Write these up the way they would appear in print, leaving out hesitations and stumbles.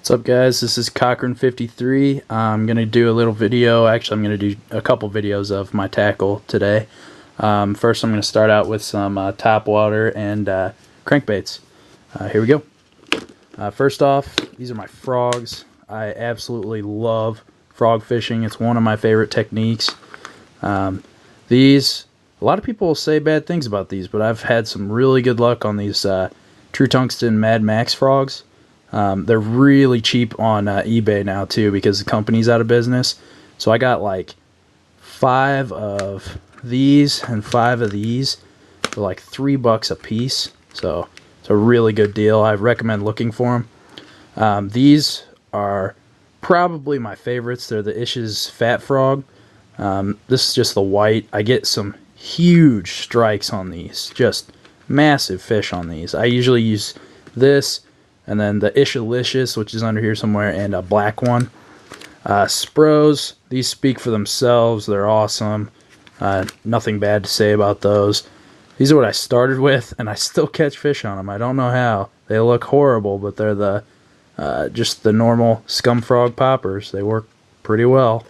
What's up, guys? This is Cochran53. I'm going to do a little video. Actually, I'm going to do a couple videos of my tackle today. First, I'm going to start out with some top water and crankbaits. Here we go. First off, these are my frogs. I absolutely love frog fishing. It's one of my favorite techniques. A lot of people say bad things about these, but I've had some really good luck on these True Tungsten Mad Max frogs. They're really cheap on eBay now too, because the company's out of business. So I got like 5 of these and 5 of these for like $3 a piece. So it's a really good deal. I recommend looking for them. These are probably my favorites. They're the Ish's Fat Frog. This is just the white. I get some huge strikes on these, just massive fish on these. I usually use this, and then the Ishalicious, which is under here somewhere, and a black one. Spros, these speak for themselves. They're awesome. Nothing bad to say about those. These are what I started with, and I still catch fish on them. I don't know how. They look horrible, but they're the just the normal scum frog poppers. They work pretty well.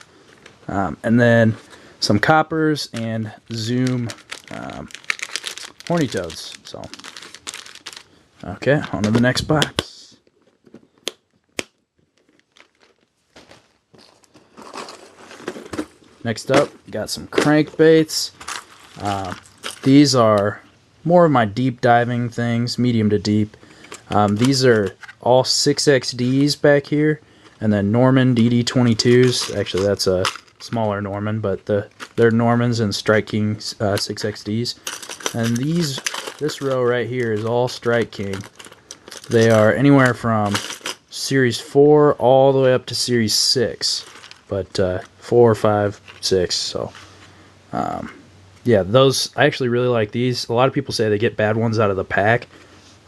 And then some coppers and Zoom horny toads. So, okay, on to the next box. Next up, got some crankbaits. These are more of my deep diving things, medium to deep. These are all 6XDs back here, and then Norman DD22s. Actually, that's a smaller Norman, but they're Normans and Strike King 6XDs. And this row right here is all Strike King. They are anywhere from Series 4 all the way up to Series 6. But 4, 5, 6. So, yeah, those, I actually really like these. A lot of people say they get bad ones out of the pack.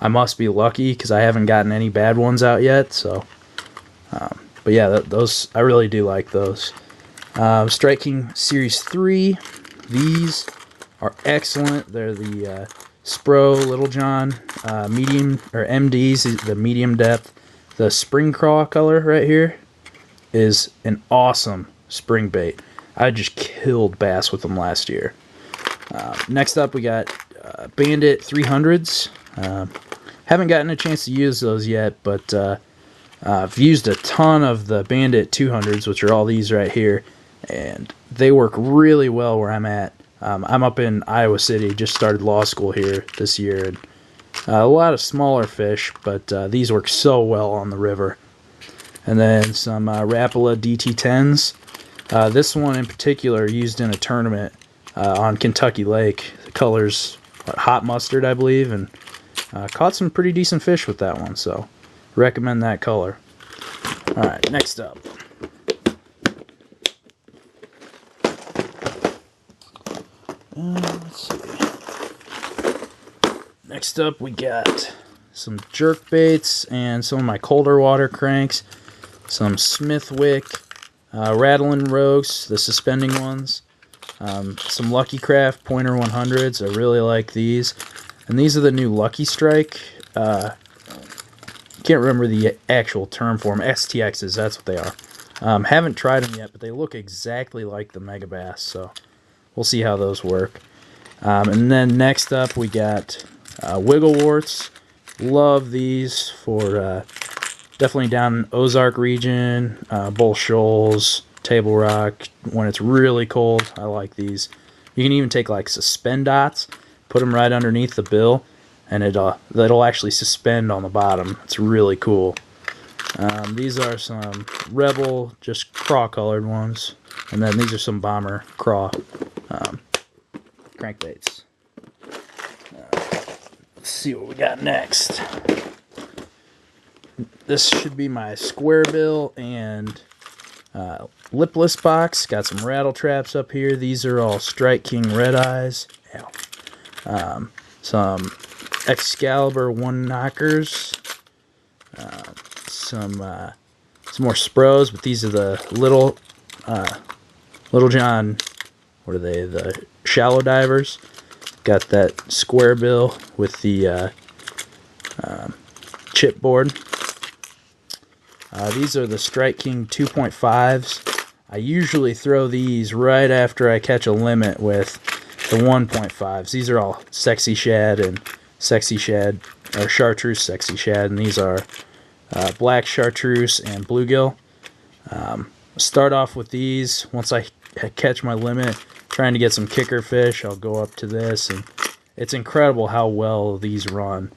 I must be lucky because I haven't gotten any bad ones out yet. So, but yeah, those, I really do like those. Strike King Series 3. These are excellent. They're the Spro Little John medium, or MDs, the medium depth. The spring craw color right here is an awesome spring bait. I just killed bass with them last year. Next up, we got Bandit 300s. Haven't gotten a chance to use those yet, but I've used a ton of the Bandit 200s, which are all these right here, and they work really well where I'm at. I'm up in Iowa City, just started law school here this year, and a lot of smaller fish, but these work so well on the river. And then some Rapala DT10s. This one in particular used in a tournament on Kentucky Lake. The color's hot mustard, I believe, and caught some pretty decent fish with that one, so recommend that color. Alright, next up. Let's see. Next up, we got some jerk baits and some of my colder water cranks. Some Smithwick Rattling Rogues, the suspending ones. Some Lucky Craft Pointer 100s. I really like these. And these are the new Lucky Strike. Can't remember the actual term for them. STXs, that's what they are. Haven't tried them yet, but they look exactly like the Megabass. So we'll see how those work. And then next up, we got Wiggleworts. Love these for definitely down in Ozark region, Bull Shoals, Table Rock. When it's really cold, I like these. You can even take like suspend dots, put them right underneath the bill, and it'll actually suspend on the bottom. It's really cool. These are some Rebel, just craw colored ones, and then these are some Bomber craw crankbaits. Let's see what we got next. This should be my square bill and lipless box. Got some rattle traps up here. These are all Strike King Red Eyes. Some Excalibur one knockers. Some more Spros, but these are the Little John. What are they? The shallow divers. Got that square bill with the chipboard. These are the Strike King 2.5s. I usually throw these right after I catch a limit with the 1.5s. These are all Sexy Shad and Sexy Shad, or Chartreuse Sexy Shad, and these are Black Chartreuse and Bluegill. Start off with these. Once I catch my limit, trying to get some kicker fish, I'll go up to this, and it's incredible how well these run,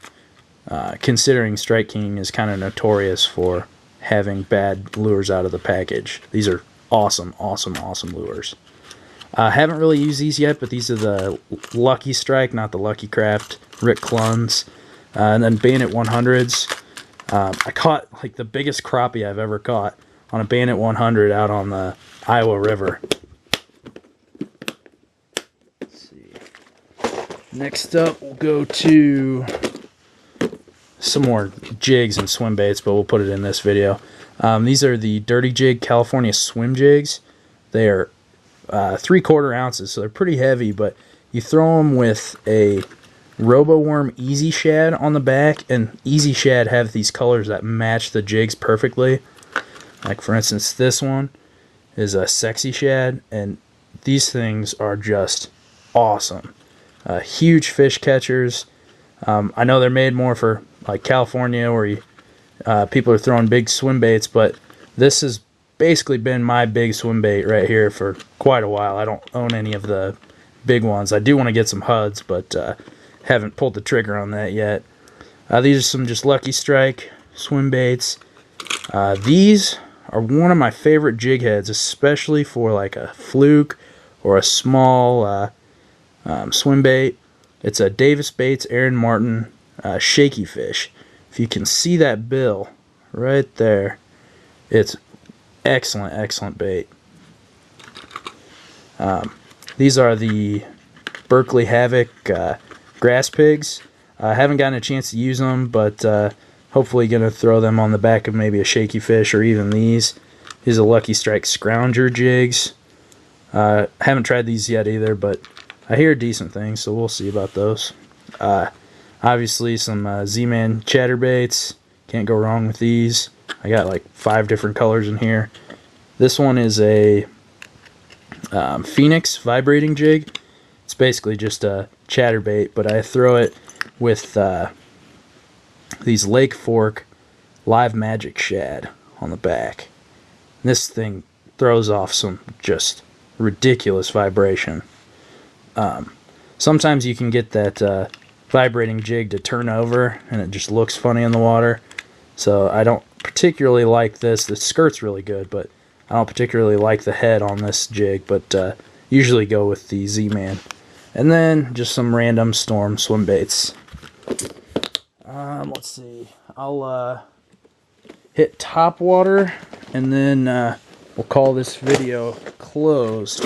considering Strike King is kind of notorious for having bad lures out of the package. These are awesome, awesome, awesome lures. I haven't really used these yet, but these are the Lucky Strike, not the Lucky Craft, Rick Clunns, and then Bandit 100s. I caught like the biggest crappie I've ever caught on a Bandit 100 out on the Iowa River. Let's see. Next up, we'll go to some more jigs and swim baits, but we'll put it in this video. These are the Dirty Jig California swim jigs. They are 3/4 ounces, so they're pretty heavy, but you throw them with a RoboWorm Easy Shad on the back, and Easy Shad have these colors that match the jigs perfectly. Like for instance, this one is a Sexy Shad, and these things are just awesome. Huge fish catchers. I know they're made more for like California, where people are throwing big swim baits, but this has basically been my big swim bait right here for quite a while. I don't own any of the big ones. I do want to get some HUDs, but haven't pulled the trigger on that yet. These are some just Lucky Strike swim baits. These are one of my favorite jig heads, especially for like a fluke or a small swim bait. It's a Davis Baits Aaron Martin shaky fish. If you can see that bill right there, it's excellent, excellent bait. These are the Berkley Havoc grass pigs. I haven't gotten a chance to use them, but hopefully going to throw them on the back of maybe a shaky fish or even these. These are Lucky Strike Scrounger jigs. Haven't tried these yet either, but I hear decent things, so we'll see about those. Obviously some Z-Man chatterbaits. Can't go wrong with these. I got like 5 different colors in here. This one is a Phoenix vibrating jig. It's basically just a chatterbait, but I throw it with these Lake Fork Live Magic Shad on the back. And this thing throws off some just ridiculous vibration. Sometimes you can get that vibrating jig to turn over and it just looks funny in the water. So I don't particularly like this. The skirt's really good, but I don't particularly like the head on this jig, but usually go with the Z-Man. And then just some random Storm swim baits. Let's see. I'll hit top water, and then we'll call this video closed.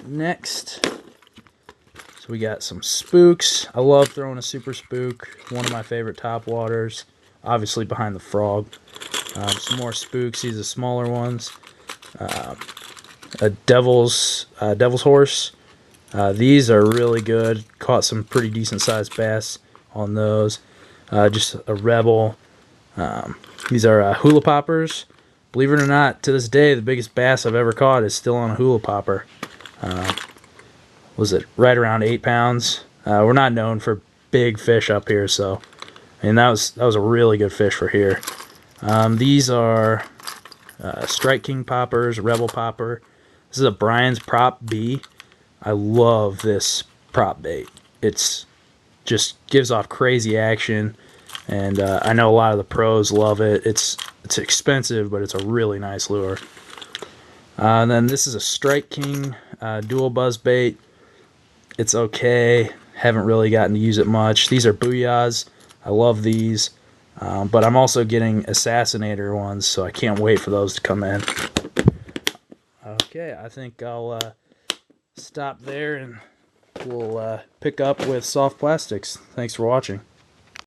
Next, so we got some spooks. I love throwing a super spook. One of my favorite top waters. Obviously behind the frog. Some more spooks. These are smaller ones. A devil's horse. These are really good. Caught some pretty decent sized bass on those. Just a Rebel. These are hula poppers. Believe it or not, to this day, the biggest bass I've ever caught is still on a hula popper. Was it right around 8 pounds? We're not known for big fish up here, so I mean that was a really good fish for here. These are Strike King poppers, Rebel popper. This is a Brian's Prop B. I love this prop bait. It's just gives off crazy action, and I know a lot of the pros love it. It's expensive, but it's a really nice lure. And then this is a Strike King dual buzz bait. It's okay. Haven't really gotten to use it much. These are Booyahs. I love these. But I'm also getting Assassinator ones, so I can't wait for those to come in. Okay, I think I'll stop there and we'll pick up with soft plastics. Thanks for watching.